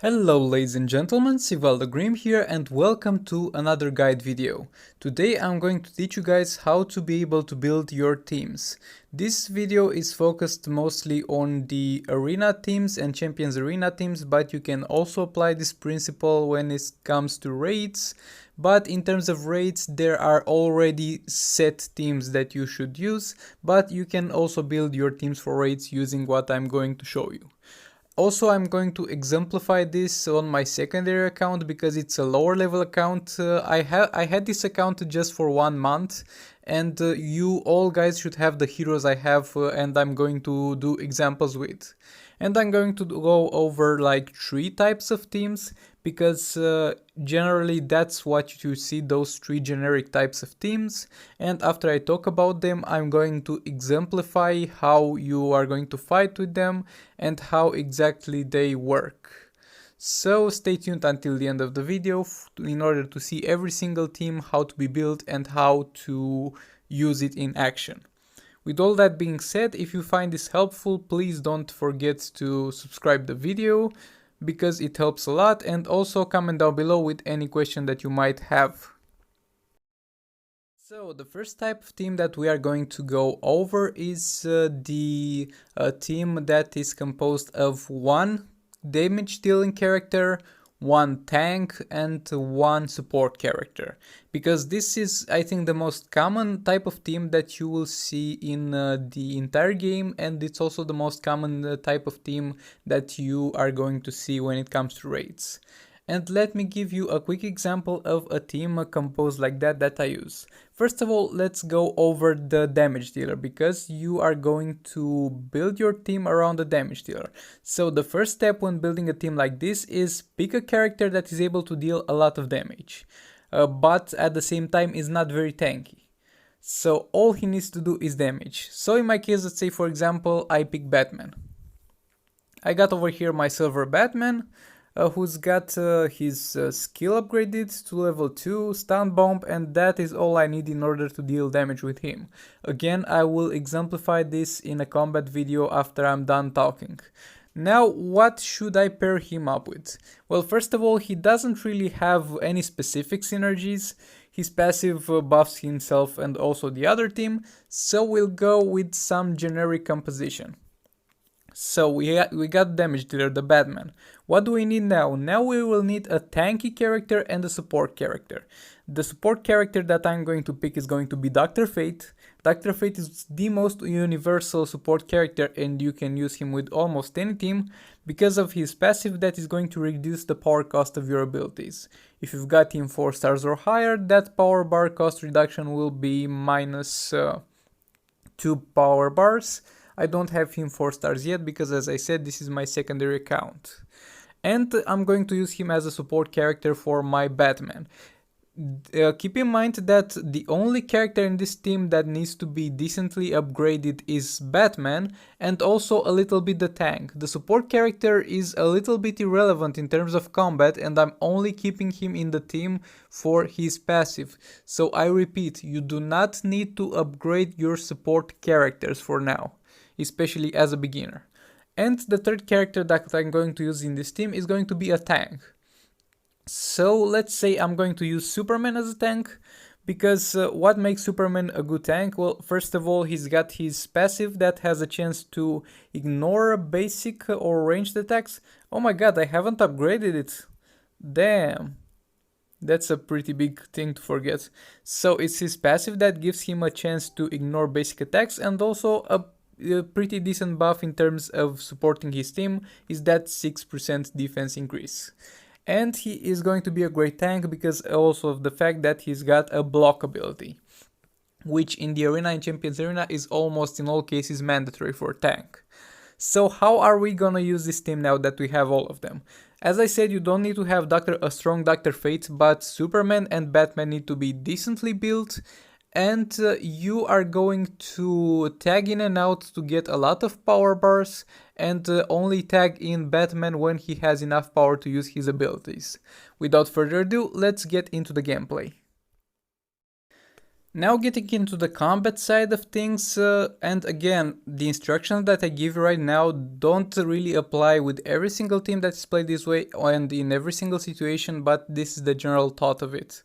Hello ladies and gentlemen, Sivaldo Grim here and welcome to another guide video. Today I'm going to teach you guys how to be able to build your teams. This video is focused mostly on the arena teams and champions arena teams, but you can also apply this principle when it comes to raids. But in terms of raids, there are already set teams that you should use, but you can also build your teams for raids using what I'm going to show you. Also, I'm going to exemplify this on my secondary account because it's a lower level account. I had this account just for 1 month, and you all guys should have the heroes I have, and I'm going to do examples with. And I'm going to go over like 3 types of teams because generally that's what you see, those 3 generic types of teams. And after I talk about them, I'm going to exemplify how you are going to fight with them and how exactly they work. So stay tuned until the end of the video in order to see every single team, how to be built and how to use it in action. With all that being said, if you find this helpful, please don't forget to subscribe the video because it helps a lot, and also comment down below with any question that you might have. So the first type of team that we are going to go over is the team that is composed of 1 damage dealing character, 1 tank and 1 support character, because this is, I think, the most common type of team that you will see in the entire game, and it's also the most common type of team that you are going to see when it comes to raids. And let me give you a quick example of a team composed like that I use. First of all, let's go over the damage dealer, because you are going to build your team around the damage dealer. So the first step when building a team like this is pick a character that is able to deal a lot of damage, but at the same time is not very tanky. So all he needs to do is damage. So in my case, let's say for example, I pick Batman. I got over here my silver Batman, who's got his skill upgraded to level 2, stun bomb, and that is all I need in order to deal damage with him. Again, I will exemplify this in a combat video after I'm done talking. Now, what should I pair him up with? Well, first of all, he doesn't really have any specific synergies. His passive buffs himself and also the other team, so we'll go with some generic composition. So we got damage dealer, the Batman. What do we need now? Now we will need a tanky character and a support character. The support character that I'm going to pick is going to be Dr. Fate. Dr. Fate is the most universal support character and you can use him with almost any team because of his passive that is going to reduce the power cost of your abilities. If you've got him 4 stars or higher, that power bar cost reduction will be minus 2 power bars. I don't have him 4 stars yet because, as I said, this is my secondary account. And I'm going to use him as a support character for my Batman. Keep in mind that the only character in this team that needs to be decently upgraded is Batman, and also a little bit the tank. The support character is a little bit irrelevant in terms of combat, and I'm only keeping him in the team for his passive. So I repeat, you do not need to upgrade your support characters for now, especially as a beginner. And the third character that I'm going to use in this team is going to be a tank. So let's say I'm going to use Superman as a tank, because what makes Superman a good tank? Well, first of all, he's got his passive that has a chance to ignore basic or ranged attacks. Oh my god, I haven't upgraded it. Damn. That's a pretty big thing to forget. So it's his passive that gives him a chance to ignore basic attacks, and also a pretty decent buff in terms of supporting his team is that 6% defense increase. And he is going to be a great tank because also of the fact that he's got a block ability, which in the arena and champions arena is almost in all cases mandatory for tank. So how are we gonna use this team now that we have all of them? As I said, you don't need to have a strong Dr. Fate, but Superman and Batman need to be decently built, and you are going to tag in and out to get a lot of power bars, and only tag in Batman when he has enough power to use his abilities. Without further ado, let's get into the gameplay. Now getting into the combat side of things, and again, the instructions that I give you right now don't really apply with every single team that is played this way and in every single situation, but this is the general thought of it.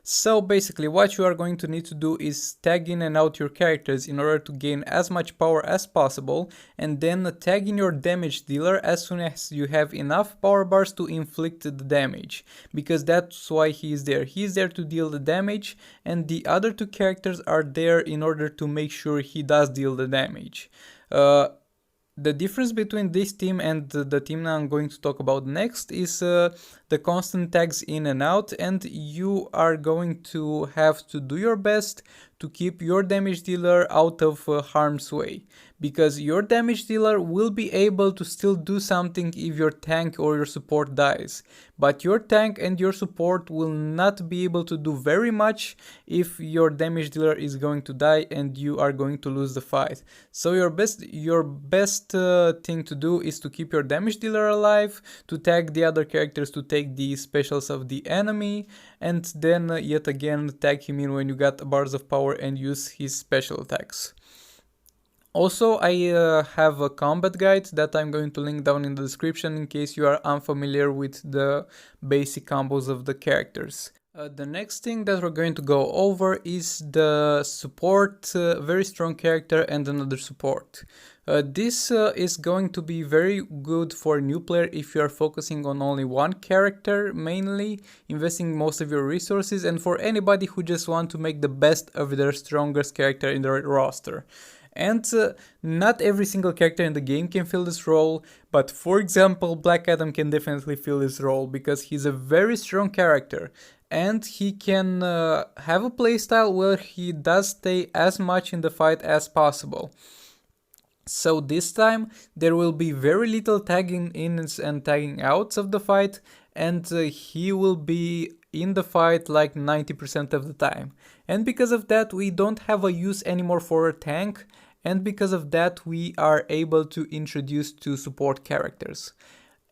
So basically what you are going to need to do is tag in and out your characters in order to gain as much power as possible, and then tag in your damage dealer as soon as you have enough power bars to inflict the damage, because that's why he is there. He is there to deal the damage, and the other two characters are there in order to make sure he does deal the damage. The difference between this team and the team I'm going to talk about next is the constant tags in and out, and you are going to have to do your best to keep your damage dealer out of harm's way, because your damage dealer will be able to still do something if your tank or your support dies, but your tank and your support will not be able to do very much if your damage dealer is going to die and you are going to lose the fight. So your best thing to do is to keep your damage dealer alive, to tag the other characters to take the specials of the enemy, and then yet again tag him in when you got bars of power and use his special attacks. Also, I have a combat guide that I'm going to link down in the description in case you are unfamiliar with the basic combos of the characters. The next thing that we're going to go over is the support, very strong character and another support. This is going to be very good for a new player if you are focusing on only one character mainly, investing most of your resources, and for anybody who just want to make the best of their strongest character in their roster. And not every single character in the game can fill this role, but for example, Black Adam can definitely fill this role because he's a very strong character. And he can have a playstyle where he does stay as much in the fight as possible. So this time there will be very little tagging ins and tagging outs of the fight, and he will be in the fight like 90% of the time. And because of that we don't have a use anymore for a tank, and because of that we are able to introduce two support characters.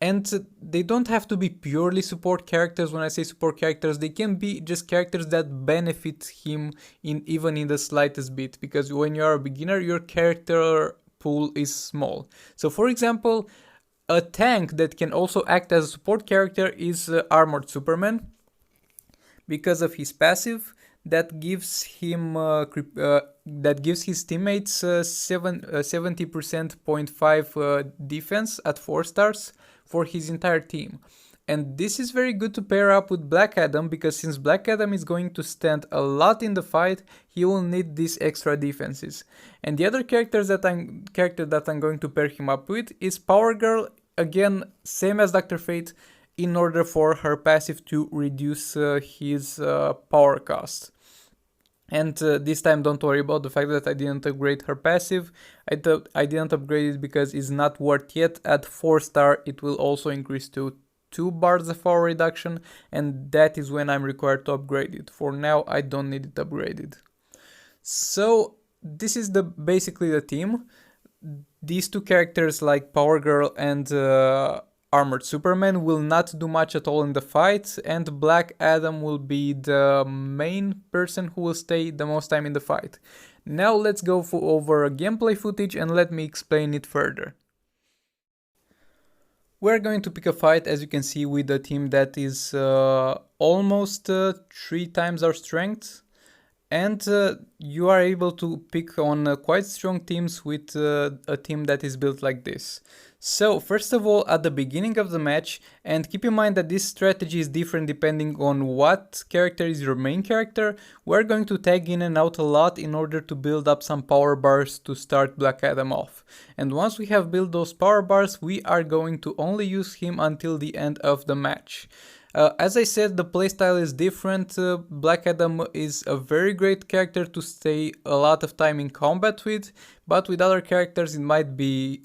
And they don't have to be purely support characters. When I say support characters, they can be just characters that benefit him even in the slightest bit, because when you are a beginner your character pool is small. So for example, a tank that can also act as a support character is Armored Superman, because of his passive that gives him that gives his teammates 70.5 defense at 4 stars for his entire team. And this is very good to pair up with Black Adam, because since Black Adam is going to stand a lot in the fight, he will need these extra defenses. And the other character that I'm going to pair him up with is Power Girl, again same as Dr. Fate, in order for her passive to reduce his power cost. And this time don't worry about the fact that I didn't upgrade her passive. I didn't upgrade it because it's not worth yet. At 4 star it will also increase to 2 bars of power reduction, and that is when I'm required to upgrade it. For now I don't need it upgraded. So this is basically the team. These two characters like Power Girl and Armored Superman will not do much at all in the fight, and Black Adam will be the main person who will stay the most time in the fight. Now let's go over gameplay footage and let me explain it further. We're going to pick a fight, as you can see, with a team that is almost 3 times our strength. And you are able to pick on quite strong teams with a team that is built like this. So first of all, at the beginning of the match, and keep in mind that this strategy is different depending on what character is your main character, we're going to tag in and out a lot in order to build up some power bars to start Black Adam off. And once we have built those power bars, we are going to only use him until the end of the match. As I said, the playstyle is different. Black Adam is a very great character to stay a lot of time in combat with, but with other characters it might be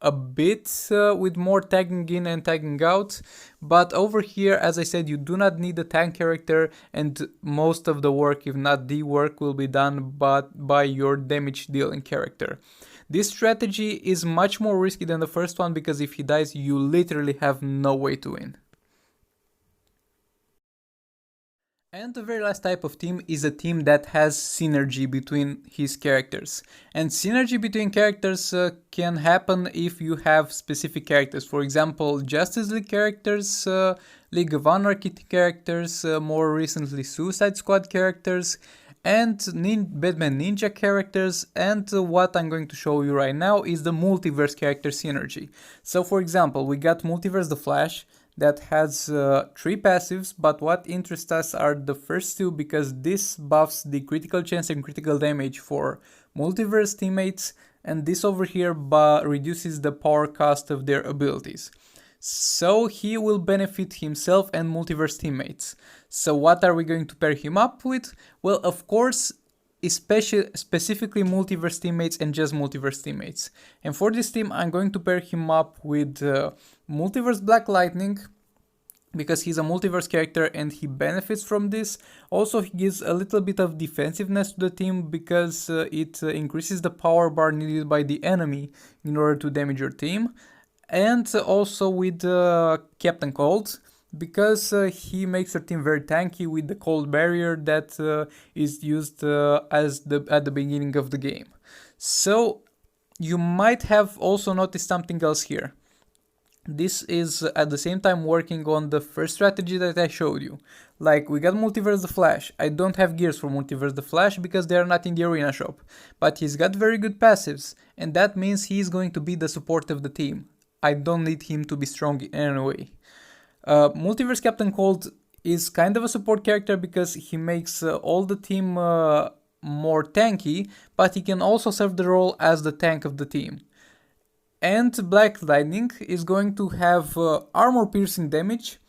a bit with more tagging in and tagging out. But over here, as I said, you do not need a tank character, and most of the work, if not the work, will be done by your damage dealing character. This strategy is much more risky than the first one, because if he dies you literally have no way to win. And the very last type of team is a team that has synergy between his characters. And synergy between characters can happen if you have specific characters. For example, Justice League characters, League of Anarchy characters, more recently Suicide Squad characters, and Batman Ninja characters. And what I'm going to show you right now is the multiverse character synergy. So for example, we got Multiverse the Flash, that has 3 passives, but what interests us are the first 2 because this buffs the critical chance and critical damage for multiverse teammates, and this over here reduces the power cost of their abilities. So he will benefit himself and multiverse teammates. So what are we going to pair him up with? Well, of course, specifically multiverse teammates and just multiverse teammates. And for this team, I'm going to pair him up with Multiverse Black Lightning, because he's a multiverse character and he benefits from this. Also, he gives a little bit of defensiveness to the team because it increases the power bar needed by the enemy in order to damage your team. And also with Captain Cold, because he makes your team very tanky with the cold barrier that is used at the beginning of the game. So you might have also noticed something else here. This is at the same time working on the first strategy that I showed you. Like, we got Multiverse the Flash. I don't have gears for Multiverse the Flash because they are not in the arena shop. But he's got very good passives, and that means he's going to be the support of the team. I don't need him to be strong in any way. Multiverse Captain Cold is kind of a support character because he makes all the team more tanky, but he can also serve the role as the tank of the team. And Black Lightning is going to have armor piercing damage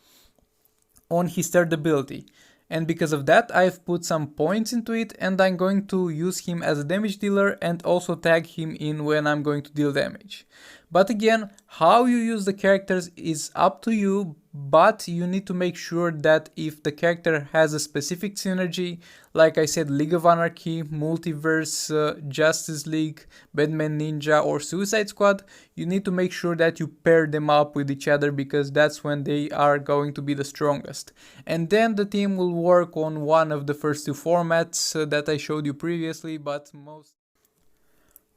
on his third ability. And because of that, I've put some points into it, and I'm going to use him as a damage dealer and also tag him in when I'm going to deal damage. But again, how you use the characters is up to you, but you need to make sure that if the character has a specific synergy, like I said, League of Anarchy, Multiverse, Justice League, Batman Ninja or Suicide Squad, you need to make sure that you pair them up with each other because that's when they are going to be the strongest. And then the team will work on one of the first 2 formats that I showed you previously, but most...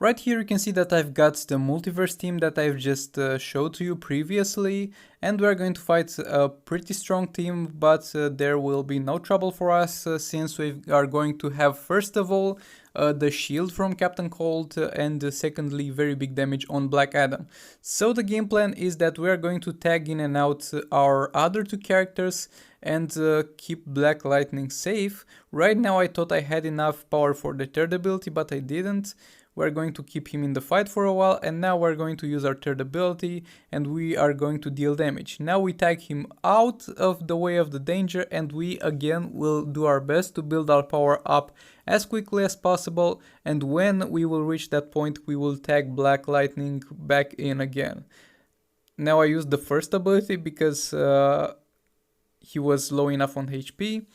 Right here you can see that I've got the multiverse team that I've just showed to you previously, and we're going to fight a pretty strong team, but there will be no trouble for us since we are going to have first of all the shield from Captain Cold and secondly very big damage on Black Adam. So the game plan is that we are going to tag in and out our other 2 characters and keep Black Lightning safe. Right now I thought I had enough power for the third ability, but I didn't. We're going to keep him in the fight for a while, and now we're going to use our third ability and we are going to deal damage. Now we tag him out of the way of the danger, and we again will do our best to build our power up as quickly as possible, and when we will reach that point we will tag Black Lightning back in again. Now I used the first ability because he was low enough on HP.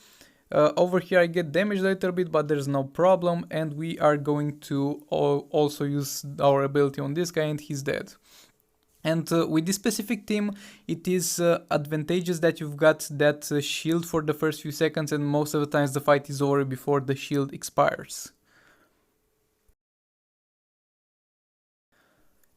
Over here I get damaged a little bit, but there's no problem, and we are going to also use our ability on this guy and he's dead. And with this specific team, it is advantageous that you've got that shield for the first few seconds, and most of the times the fight is over before the shield expires.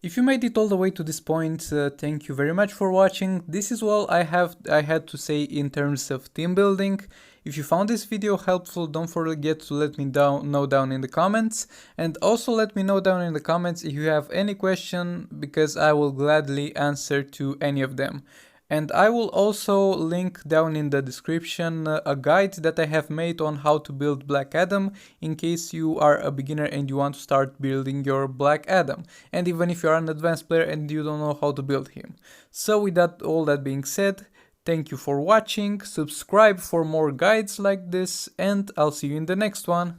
If you made it all the way to this point, thank you very much for watching. This is all I had to say in terms of team building. If you found this video helpful, don't forget to let me know down in the comments, and also let me know down in the comments if you have any question, because I will gladly answer to any of them. And I will also link down in the description a guide that I have made on how to build Black Adam in case you are a beginner and you want to start building your Black Adam, and even if you are an advanced player and you don't know how to build him. So with all that being said, thank you for watching, subscribe for more guides like this, and I'll see you in the next one.